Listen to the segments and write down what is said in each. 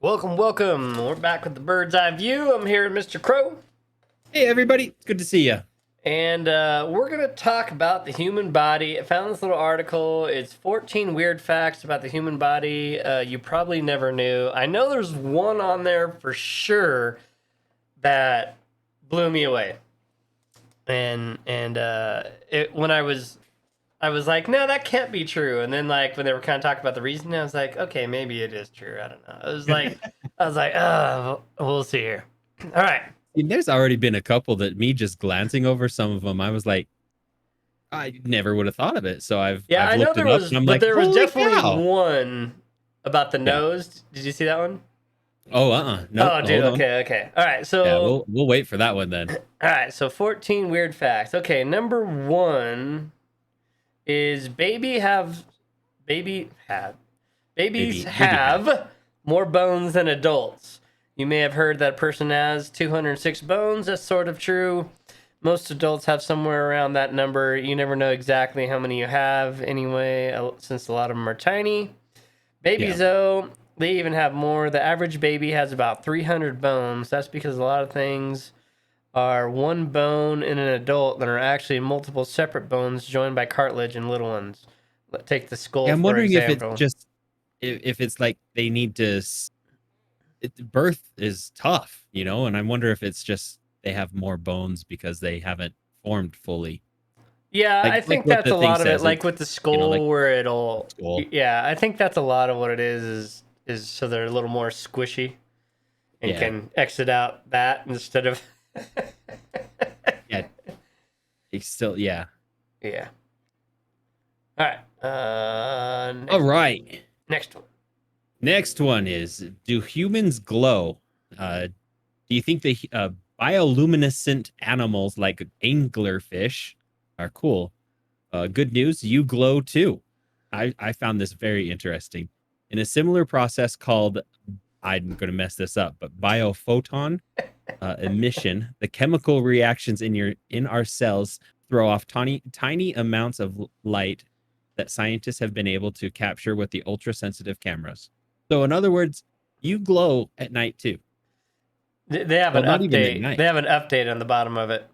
Welcome, welcome. We're back with the bird's eye view. I'm here with Mr. Crow. Hey, everybody. It's good to see you. And we're going to talk about the human body. I found this little article. It's 14 weird facts about the human body you probably never knew. I know there's one on there for sure that blew me away. And when I was like, no, that can't be true. And then like when they were kind of talking about the reason, I was like, okay, maybe it is true. I don't know. I was like, oh, we'll see here. All right. There's already been a couple that me just glancing over some of them, I was like, I never would have thought of it. So I've I know looked there it up was, and I'm but like, there was holy definitely cow. one about the Yeah. nose. Did you see that one? Oh, no. Oh, dude. Hold on. Okay. All right. So Yeah, we'll wait for that one then. all right. So 14 weird facts. Okay, number one is babies have more bones than adults. You may have heard that a person has 206 bones. That's sort of true. Most adults have somewhere around that number. You never know exactly how many you have anyway, since a lot of them are tiny. Babies, though, they even have more. The average baby has about 300 bones. That's because a lot of things are one bone in an adult that are actually multiple separate bones joined by cartilage and little ones. Take the skull, I'm for wondering example. if it's just, if it's like they need to, birth is tough, and I wonder if it's just they have more bones because they haven't formed fully. Yeah, I think that's a lot of it. Like with the skull, where it'll. Skull. Yeah, I think that's a lot of what it is so they're a little more squishy, and can exit out that instead of. Yeah. It's still, yeah. Yeah. All right. All right. Next one. Next one is: do humans glow? Do you think the bioluminescent animals like anglerfish are cool? Good news, you glow too. I found this very interesting. In a similar process called, I'm going to mess this up, but biophoton emission, the chemical reactions in our cells throw off tiny amounts of light that scientists have been able to capture with the ultra sensitive cameras. So in other words, you glow at night too. They have an update. They have an update on the bottom of it.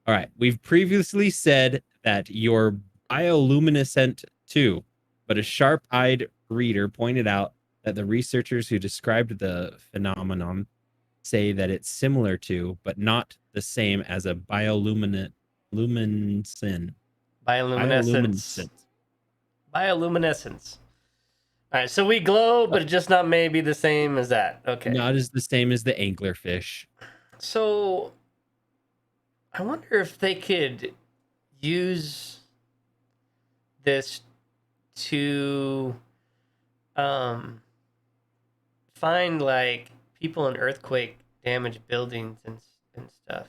All right. We've previously said that you're bioluminescent too, but a sharp-eyed reader pointed out that the researchers who described the phenomenon say that it's similar to, but not the same as a bioluminescence. Bioluminescence. All right, so we glow, but it's just not maybe the same as that. Okay. Not as the same as the anglerfish. So, I wonder if they could use this to find like people in earthquake damaged buildings and stuff.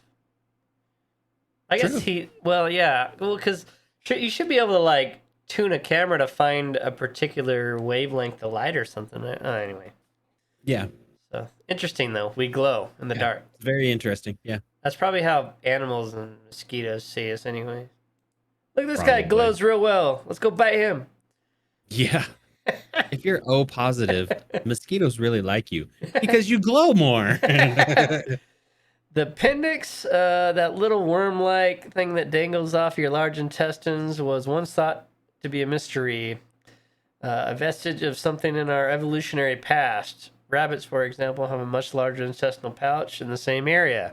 I guess because you should be able to like tune a camera to find a particular wavelength of light or something. Anyway. Yeah. So interesting though. We glow in the dark. Very interesting. Yeah. That's probably how animals and mosquitoes see us anyway. Look, this guy glows real well. Let's go bite him. Yeah. If you're O positive, mosquitoes really like you because you glow more. The appendix, that little worm-like thing that dangles off your large intestines, was once thought to be a mystery, a vestige of something in our evolutionary past. Rabbits, for example, have a much larger intestinal pouch in the same area,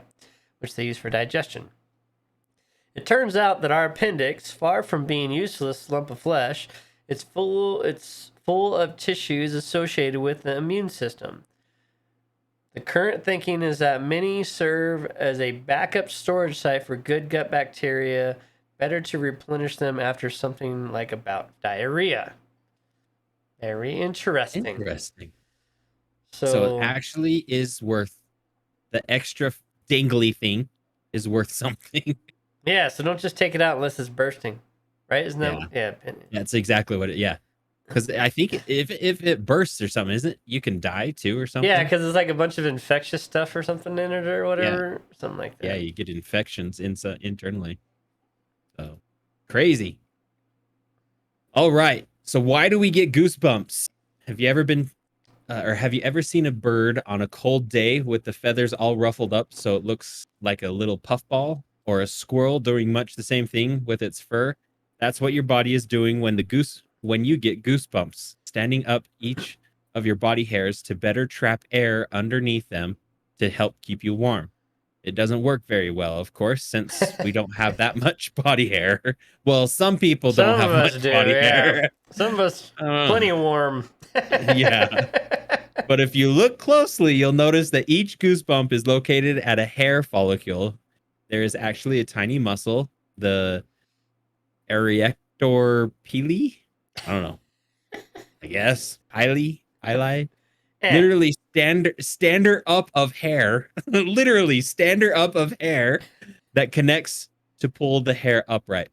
which they use for digestion. It turns out that our appendix, far from being useless lump of flesh, it's full of tissues associated with the immune system. The current thinking is that many serve as a backup storage site for good gut bacteria, better to replenish them after something like a bout of diarrhea. Very interesting. So it actually is worth, the extra dangly thing is worth something. Yeah, so don't just take it out unless it's bursting. Right? Isn't that? Yeah. That's exactly what it, because I think if it bursts or something, isn't it, you can die too or something? Yeah, because it's like a bunch of infectious stuff or something in it or whatever. Yeah. Something like that. Yeah, you get infections internally. So, crazy. All right. So why do we get goosebumps? Have you ever been or have you ever seen a bird on a cold day with the feathers all ruffled up so it looks like a little puffball, or a squirrel doing much the same thing with its fur? That's what your body is doing when you get goosebumps, standing up each of your body hairs to better trap air underneath them to help keep you warm. It doesn't work very well, of course, since we don't have that much body hair. Well, some people don't Some of have us much do, body yeah. hair. Some of us Uh, plenty warm. yeah. But if you look closely, you'll notice that each goosebump is located at a hair follicle. There is actually a tiny muscle, the erector pili. I don't know. I guess ili, Eh, literally stander up of hair, literally stander up of hair that connects to pull the hair upright.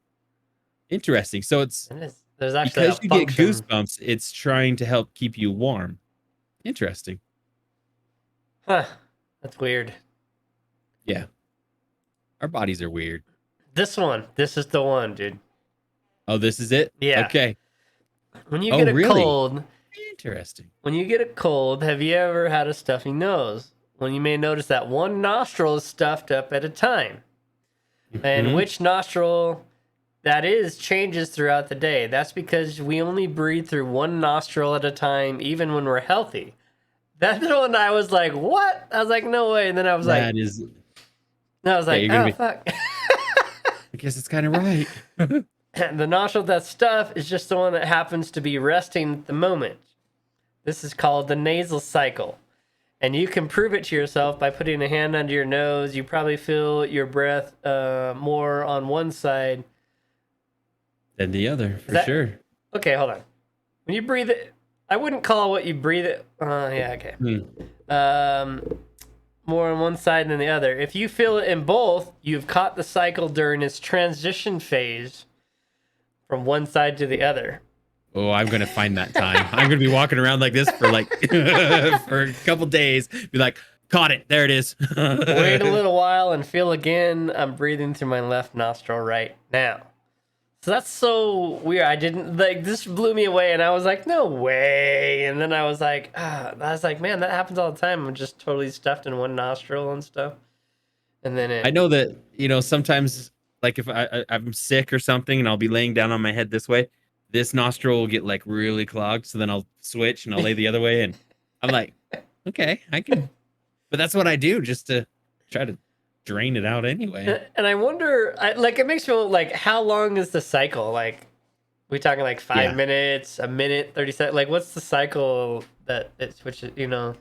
Interesting. So it's there's actually a because you get function. goosebumps, it's trying to help keep you warm. Interesting. Huh. That's weird. Yeah. Our bodies are weird. This is the one, dude. Oh, this is it? Yeah. Okay. When you Oh, get a really? cold, Interesting. have you ever had a stuffy nose? When you may notice that one nostril is stuffed up at a time. And Mhm. which nostril that is changes throughout the day. That's because we only breathe through one nostril at a time, even when we're healthy. That's the one I was like, what? I was like, no way. And then I was like, That is, yeah, you're gonna oh, be, fuck. I guess it's kind of right. The nostril that's stuffed is just the one that happens to be resting at the moment. This is called the nasal cycle. And you can prove it to yourself by putting a hand under your nose. You probably feel your breath more on one side. Than the other, for That sure. okay? Hold on. When you breathe it, I wouldn't call what you breathe it. Yeah, okay. More on one side than the other. If you feel it in both, you've caught the cycle during its transition phase from one side to the other. Oh, I'm gonna find that time. I'm gonna be walking around like this for like for a couple days. Be like, caught it. There it is. Wait a little while and feel again. I'm breathing through my left nostril right now. So that's so weird. I didn't like this blew me away, and I was like, no way. And then I was like, man, that happens all the time. I'm just totally stuffed in one nostril and stuff. And then I it, know that, sometimes like if I'm sick or something and I'll be laying down on my head this way, this nostril will get like really clogged. So then I'll switch and I'll lay the other way. And I'm like, okay, I can, but that's what I do just to try to drain it out anyway. and I wonder, like, it makes me like, how long is the cycle? Like, we talking like 5 minutes, a minute, 30 seconds? Like, what's the cycle that it switches? I don't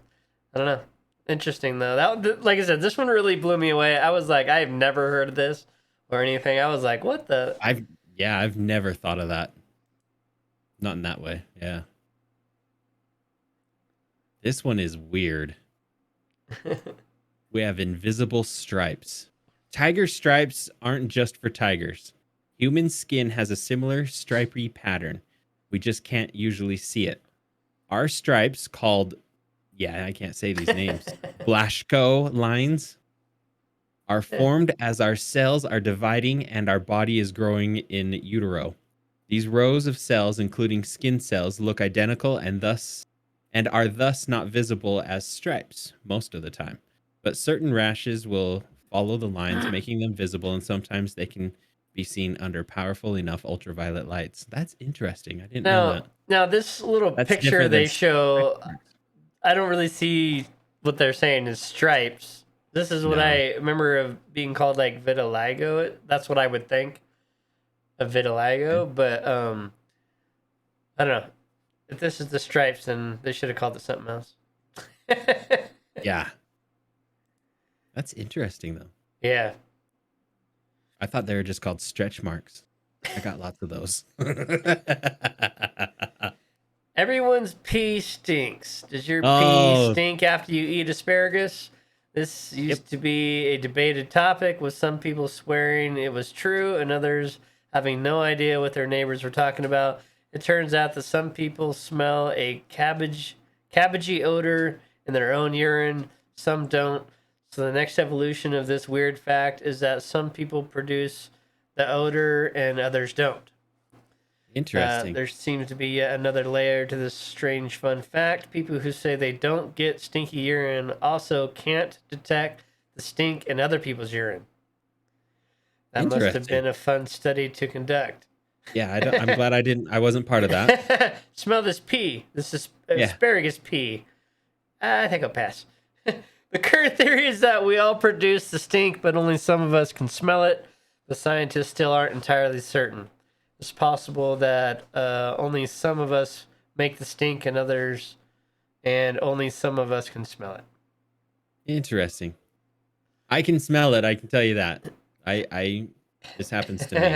know. Interesting though. Like I said, this one really blew me away. I was like, I've never heard of this or anything. I was like, what the? I've never thought of that. Not in that way. Yeah. This one is weird. We have invisible stripes. Tiger stripes aren't just for tigers. Human skin has a similar stripy pattern. We just can't usually see it. Our stripes, called, I can't say these names, Blaschko lines, are formed as our cells are dividing and our body is growing in utero. These rows of cells, including skin cells, look identical and are thus not visible as stripes most of the time. But certain rashes will follow the lines, making them visible, and sometimes they can be seen under powerful enough ultraviolet lights. That's interesting. I didn't know that. Now this little That's picture different than they stretch show, marks. I don't really see what they're saying is stripes. This is what No. I remember of being called like vitiligo. That's what I would think of vitiligo, but I don't know. If this is the stripes, then they should have called it something else. Yeah. That's interesting, though. Yeah. I thought they were just called stretch marks. I got lots of those. Everyone's pee stinks. Does your pee Oh, stink after you eat asparagus? This used to be a debated topic, with some people swearing it was true and others having no idea what their neighbors were talking about. It turns out that some people smell a cabbagey odor in their own urine, some don't. So the next evolution of this weird fact is that some people produce the odor and others don't. Interesting. There seems to be yet another layer to this strange fun fact. People who say they don't get stinky urine also can't detect the stink in other people's urine. That must have Interesting. been a fun study to conduct. Yeah, I'm glad I wasn't part of that. Smell this pee. This is Yeah. asparagus pee. I think I'll pass. The current theory is that we all produce the stink, but only some of us can smell it. The scientists still aren't entirely certain. It's possible that only some of us make the stink and only some of us can smell it. Interesting. I can smell it, I can tell you that. I this happens to me.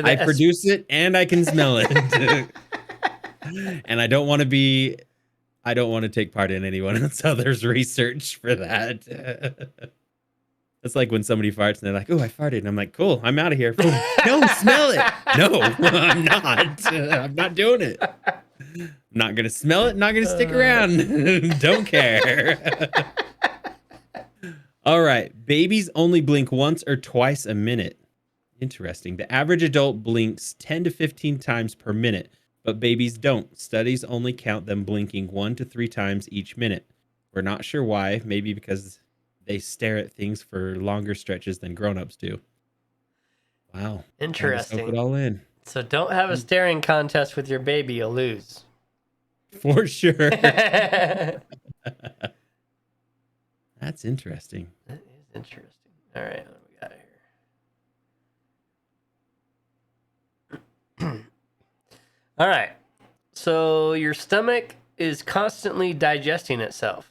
I produce it and I can smell it. And I don't want to take part in anyone else's research for that. It's like when somebody farts and they're like, "Oh, I farted." And I'm like, "Cool, I'm out of here." No, smell it. No, I'm not. I'm not doing it. I'm not going to smell it. Not going to stick around. Don't care. All right. Babies only blink once or twice a minute. Interesting. The average adult blinks 10 to 15 times per minute, but babies don't. Studies only count them blinking 1 to 3 times each minute. We're not sure why. Maybe because they stare at things for longer stretches than grown-ups do. Wow. Interesting. Soak it all in. So don't have a staring contest with your baby. You'll lose. For sure. That's interesting. That is interesting. All right, what do we got here? All right. So your stomach is constantly digesting itself.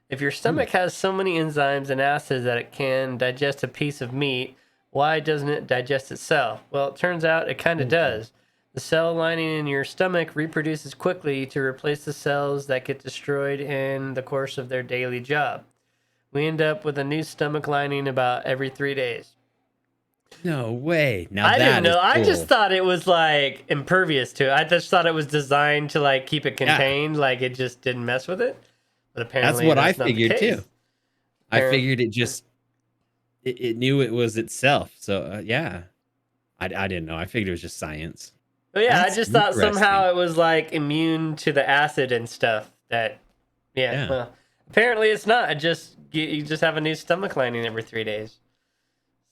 If your stomach has so many enzymes and acids that it can digest a piece of meat, why doesn't it digest itself? Well, it turns out it kind of does. The cell lining in your stomach reproduces quickly to replace the cells that get destroyed in the course of their daily job. We end up with a new stomach lining about every 3 days. No way. Now I didn't know. Cool. I just thought it was like impervious to it. I just thought it was designed to like keep it contained, like it just didn't mess with it. But apparently that's what I not the figured case. too. I figured it just it knew it was itself. So yeah, I didn't know. I figured it was just science. But yeah, I just thought somehow it was like immune to the acid and stuff. Yeah. Well, apparently it's not. You just have a new stomach lining every 3 days.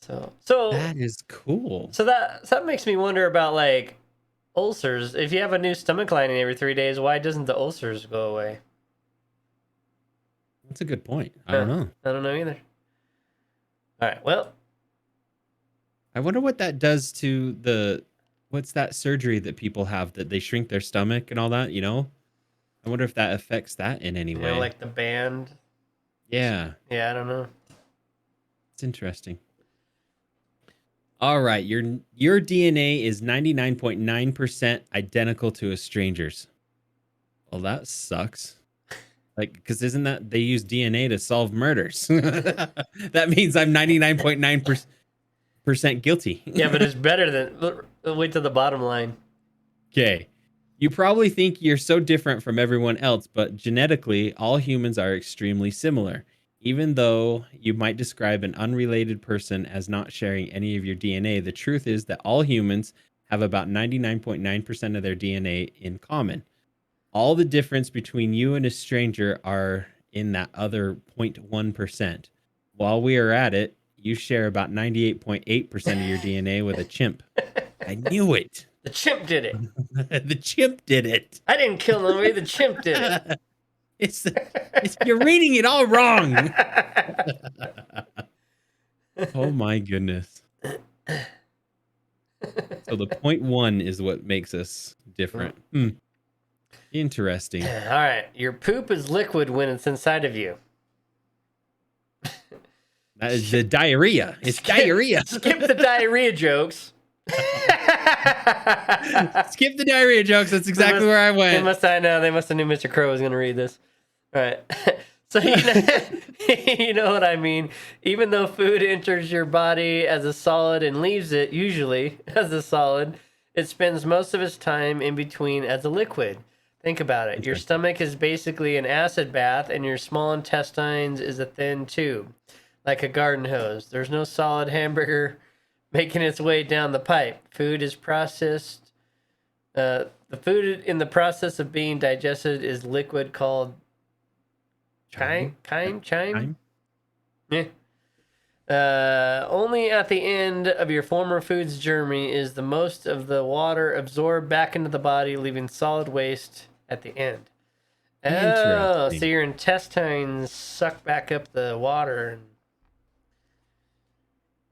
So that is cool. So that makes me wonder about like ulcers. If you have a new stomach lining every 3 days, why doesn't the ulcers go away? That's a good point. I don't know. I don't know either. All right. Well, I wonder what that does to what's that surgery that people have that they shrink their stomach and all that, you know? I wonder if that affects that in any way. Like the band. Yeah. Yeah, I don't know. It's interesting. All right, your DNA is 99.9% identical to a stranger's. Well, that sucks. Like, because isn't that they use DNA to solve murders? That means I'm 99.9% guilty. Yeah, but it's better than wait to the bottom line. Okay. You probably think you're so different from everyone else, but genetically, all humans are extremely similar. Even though you might describe an unrelated person as not sharing any of your DNA, the truth is that all humans have about 99.9% of their DNA in common. All the difference between you and a stranger are in that other 0.1%. While we are at it, you share about 98.8% of your DNA with a chimp. I knew it. The chimp did it. The chimp did it. I didn't kill nobody. The chimp did it. You're reading it all wrong. Oh my goodness. So the 0.1 is what makes us different. Interesting. All right. Your poop is liquid when it's inside of you. That is the diarrhea. It's diarrhea. Skip the diarrhea jokes. Skip the diarrhea jokes. That's exactly where I went. They must have knew Mr. Crow was going to read this. All right. So you know what I mean. Even though food enters your body as a solid and leaves it usually as a solid, it spends most of its time in between as a liquid. Think about it. Your stomach is basically an acid bath, and your small intestines is a thin tube, like a garden hose. There's no solid hamburger making its way down the pipe. Food is processed. The food in the process of being digested is liquid called chyme. Yeah. Only at the end of your former food's journey is the most of the water absorbed back into the body, leaving solid waste at the end. Oh, so Interesting. your intestines suck back up the water. And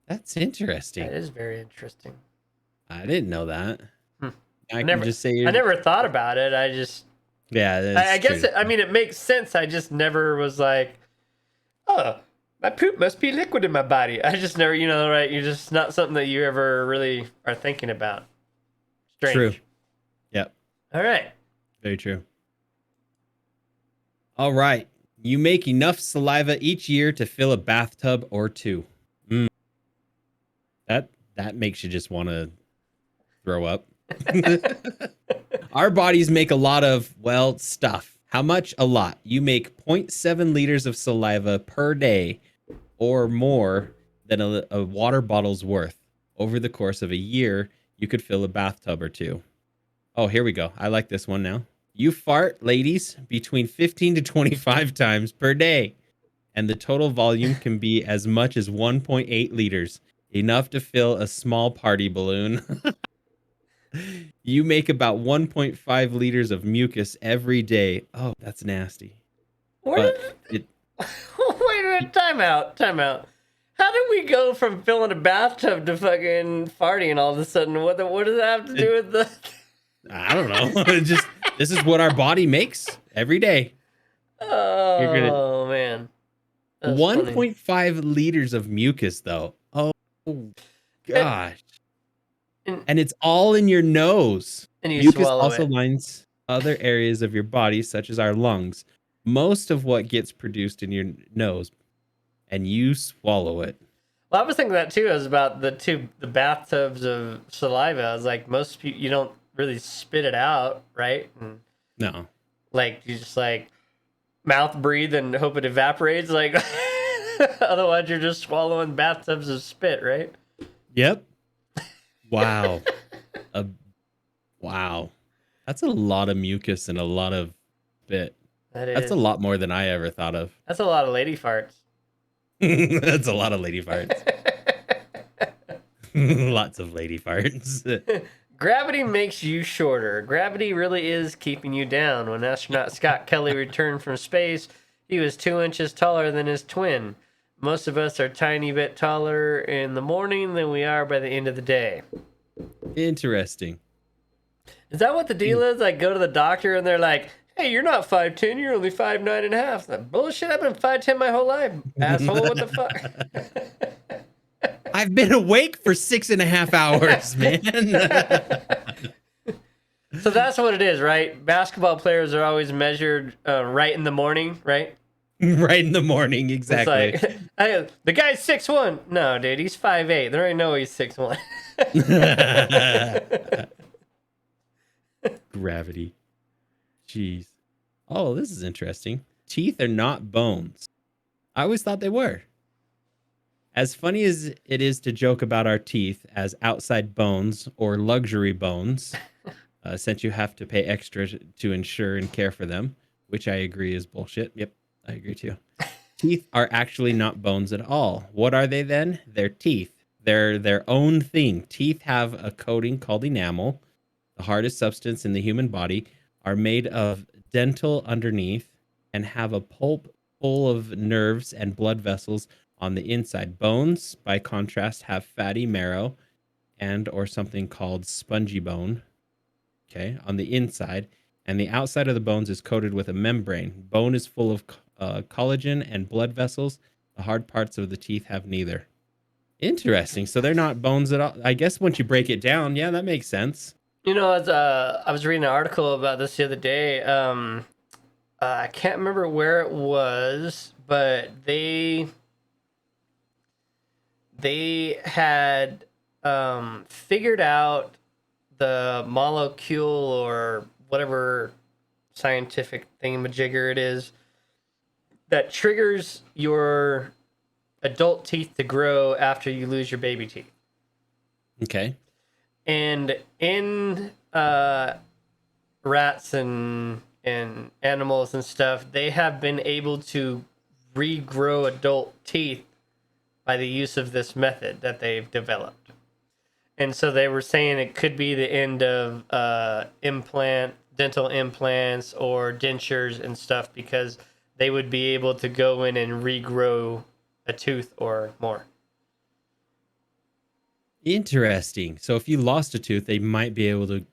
That's interesting. that is very interesting. I didn't know that. Hmm. I can just say I never thought about it. yeah, I that's guess, true. I mean, it makes sense. I just never was like, oh, my poop must be liquid in my body. I just never, right? You're just not something that you ever really are thinking about. True. Strange. Yep. All right. Very true. All right. You make enough saliva each year to fill a bathtub or two. Mm, that makes you just want to throw up. Our bodies make a lot of, well, stuff. How much? A lot. You make 0.7 liters of saliva per day or more than a water bottle's worth. Over the course of a year, you could fill a bathtub or two. Oh, here we go. I like this one now. You fart, ladies, between 15 to 25 times per day, and the total volume can be as much as 1.8 liters, enough to fill a small party balloon. You make about 1.5 liters of mucus every day. Oh, that's nasty. Where But did it, wait a minute? Time out. Time out. How did we go from filling a bathtub to fucking farting all of a sudden? What does that have to do with the? I don't know. It just this is what our body makes every day. You're gonna Oh man, that's funny. 1.5 liters of mucus though. Oh And, gosh. and, And it's all in your nose. and you Mucus swallow also it. lines other areas of your body, such as our lungs. Most of what gets produced in your nose, and you swallow it. Well, I was thinking that too. As about the bathtubs of saliva. I was like, most people you don't really spit it out, right? And No. like you just like mouth breathe and hope it evaporates. Like otherwise, you're just swallowing bathtubs of spit, right? Yep. Wow. Uh, wow. That's a lot of mucus and a lot of spit. That That's is. a lot more than I ever thought of. That's a lot of lady farts. That's a lot of lady farts. Lots of lady farts. Gravity makes you shorter. Gravity really is keeping you down. When astronaut Scott Kelly returned from space, he was 2 inches taller than his twin. Most of us are a tiny bit taller in the morning than we are by the end of the day. Interesting. Is that what the deal is? Like, go to the doctor and they're like, hey, you're not 5'10", you're only 5'9.5". Like, bullshit, I've been 5'10" my whole life. Asshole, what the fuck? I've been awake for 6.5 hours, man. So that's what it is, right? Basketball players are always measured right in the morning, right? Right in the morning, exactly. It's like, the guy's 6'1". No, dude, he's 5'8". They already know he's 6'1". Gravity. Jeez. Oh, this is interesting. Teeth are not bones. I always thought they were. As funny as it is to joke about our teeth as outside bones or luxury bones, since you have to pay extra to insure and care for them, which I agree is bullshit. Yep, I agree too. Teeth are actually not bones at all. What are they then? They're teeth. They're their own thing. Teeth have a coating called enamel, the hardest substance in the human body, are made of dental underneath and have a pulp full of nerves and blood vessels on the inside. Bones, by contrast, have fatty marrow and or something called spongy bone, okay, on the inside, and the outside of the bones is coated with a membrane. Bone is full of collagen and blood vessels. The hard parts of the teeth have neither. Interesting. So they're not bones at all. I guess once you break it down, yeah, that makes sense. As I was reading an article about this the other day. I can't remember where it was, but they had figured out the molecule or whatever scientific thingamajigger it is that triggers your adult teeth to grow after you lose your baby teeth. Okay. And in rats and animals and stuff, they have been able to regrow adult teeth by the use of this method that they've developed. And so they were saying it could be the end of dental implants or dentures and stuff, because they would be able to go in and regrow a tooth or more. Interesting. So if you lost a tooth, they might be able to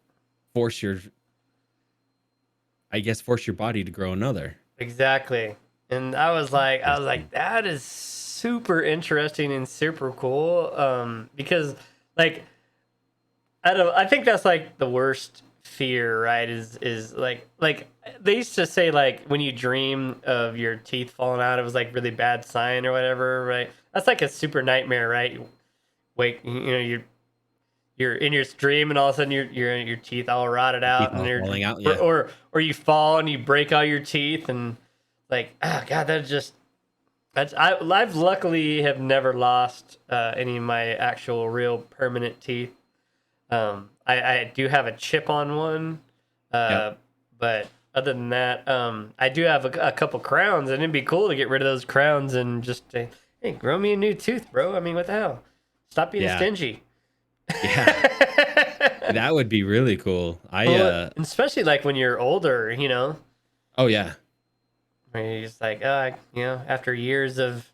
force your, I guess, force your body to grow another. Exactly. And I was like, that is super interesting and super cool. Because like, I think that's like the worst fear, right? Is like they used to say, like, when you dream of your teeth falling out, it was like really bad sign or whatever, right? That's like a super nightmare, right? You wake, you're in your dream, and all of a sudden your teeth all rotted out, Teeth and all they're falling out. Yeah. or you fall and you break all your teeth, and like, oh god, I've luckily have never lost any of my actual real permanent teeth. I do have a chip on one, Yep. but other than that, I do have a couple crowns, and it'd be cool to get rid of those crowns and just say, hey, grow me a new tooth, bro. I mean, what the hell? Stop being Yeah. stingy. Yeah. That would be really cool. Well, especially like when you're older, Oh yeah. where you're just like, after years of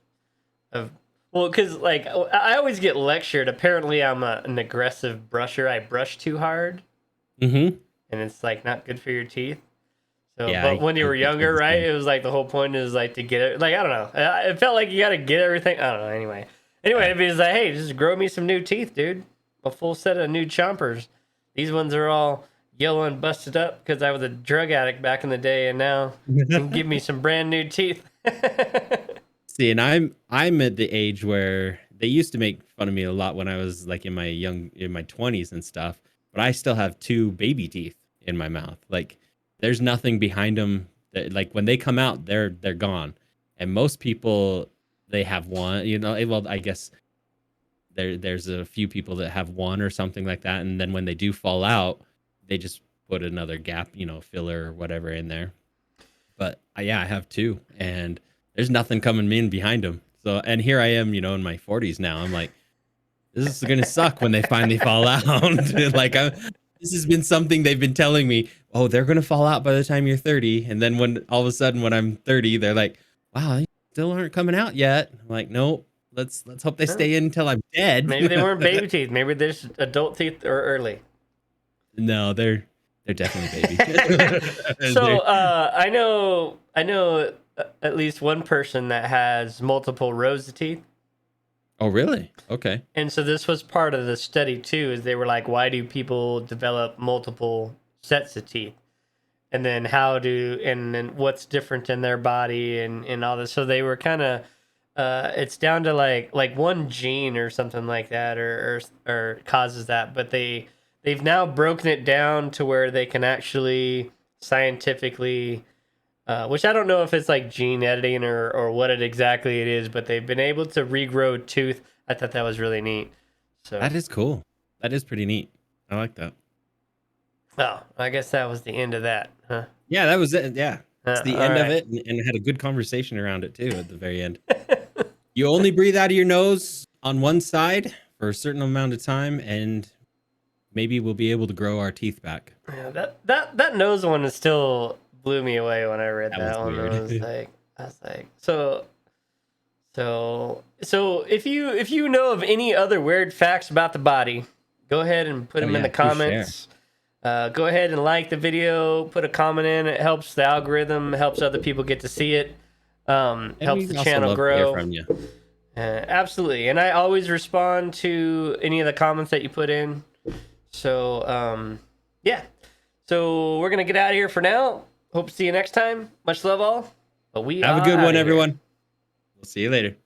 well, because like I always get lectured. Apparently, I'm an aggressive brusher. I brush too hard, Mm-hmm. and it's like not good for your teeth. So, Yeah, but when you I've were been told younger, the right? same. It was like the whole point is like to get it. Like, I don't know. It felt like you got to get everything. I don't know. Anyway, Yeah. it was like, hey, just grow me some new teeth, dude. A full set of new chompers. These ones are all yellow and busted up because I was a drug addict back in the day, and now you can give me some brand new teeth. See, and I'm at the age where they used to make fun of me a lot when I was like in my 20s and stuff, but I still have two baby teeth in my mouth. Like there's nothing behind them that, like, when they come out, they're gone. And most people, they have one, well, I guess there's a few people that have one or something like that, and then when they do fall out, they just put another gap, filler or whatever in there. But yeah, I have two, and there's nothing coming in behind them. So, and here I am, in my 40s now. I'm like, this is gonna suck when they finally fall out. Like, this has been something they've been telling me. Oh, they're gonna fall out by the time you're 30, and then when all of a sudden when I'm 30, they're like, wow, they still aren't coming out yet. I'm like, nope. Let's hope they stay in until I'm dead. Maybe they weren't baby teeth. Maybe there's adult teeth or early. No, they're definitely baby. So I know at least one person that has multiple rows of teeth. Oh, really? Okay. And so this was part of the study too, is they were like, why do people develop multiple sets of teeth? And then and then what's different in their body and all this. So they were kind of, it's down to like one gene or something like that, or causes that. But they've now broken it down to where they can actually scientifically, which I don't know if it's like gene editing or what exactly it is, but they've been able to regrow tooth. I thought that was really neat. So, That is cool. That is pretty neat. I like that. oh, I guess that was the end of that, huh? Yeah, that was it. Yeah. It's the All end of right. it, and had a good conversation around it too at the very end. You only breathe out of your nose on one side for a certain amount of time, and maybe we'll be able to grow our teeth back. Yeah, that nose one is still blew me away when I read That that was one. weird. I was like, so if you know of any other weird facts about the body, go ahead and put them in the please share. comments. Go ahead and like the video, put a comment in. It helps the algorithm, helps other people get to see it, And helps we'd the also channel love to hear grow. from you. Absolutely, and I always respond to any of the comments that you put in. So yeah, so we're gonna get out of here for now. Hope to see you next time. Much love all. But we Have a are good outta one, here. everyone. We'll see you later.